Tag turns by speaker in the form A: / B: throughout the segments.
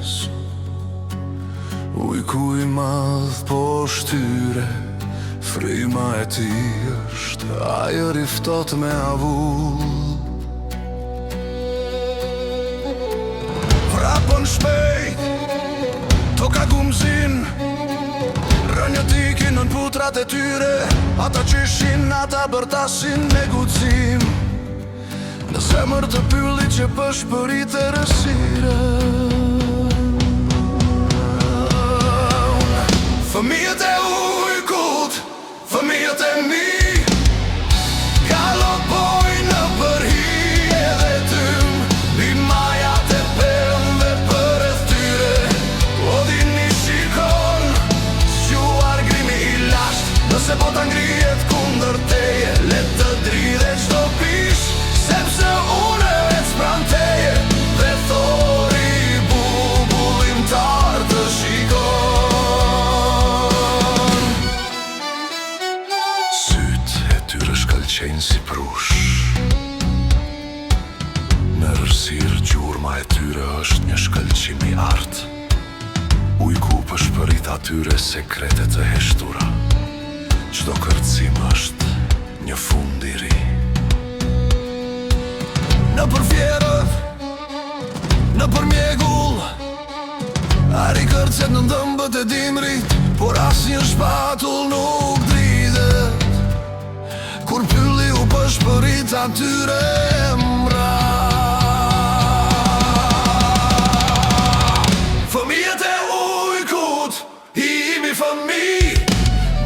A: jetës. Ujku I madh po shtyre, fryma e ti është ajër I ftohtë me avull. Vrapon shpejt, toka gumzin, rënjët ikin nën putrat e tyre, ata qyshin, ata bërtasin me guxim. Në zemër të pyllit që pëshpërit e rësire. Fëmijët e ujkut, fëmijët e mi, galopojnë në përhi edhe tym, I majat e pemëve përreth tyre. Odin I shikon, zgjuar grimi I lasht, nëse bota ngrihet kundër teje, le të dridhe çdo pish, sepse unë ec pran teje, dhe thori bubullimtar të shikon. Shkëlqejnë si prush, në rësirë gjurma e tyre është një shkëlqim I artë. Ujku pëshpërit atyre sekretet e heshtura, çdo kërcim është një fund I ri. Në për fjerët, në për mjegull, ari kërcet në ndëmbët e dimrit, por as një shpatull nuk dridhet. Kur pylli u pëshpërit atyre mra. Fëmijët e ujkut, imi fëmi,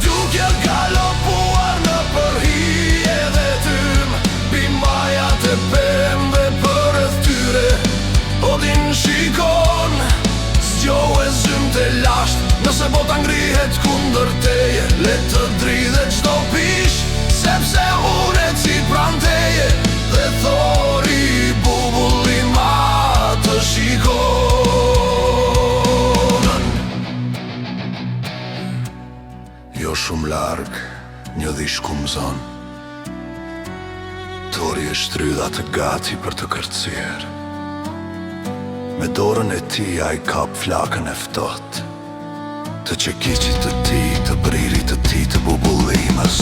A: duke galopuar në përhi edhe tym, bimajat e pemëve përreth tyre. Odin shikon, zgjohe zymt e lasht, nëse bota ngrihet kundër teje, le të dridhe çdo pish, sepse unë ec pran teje, dhe thori bubullimtar të shikon. Jo shumë larg, një dhish kumzon, tori e shtrydha të gati për të kërcier. Me dorën e ti ai kap flakën e ftohtë, të qekiqit të ti, të bririt të ti, të bubullimës.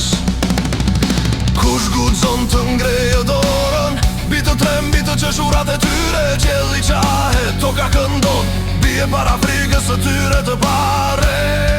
A: Kush guxon të ngrejë dorën, bitë trem, bitë qeshurat e tyre, qelli qahet, toka këndon, bie para frikës së tyre të bare.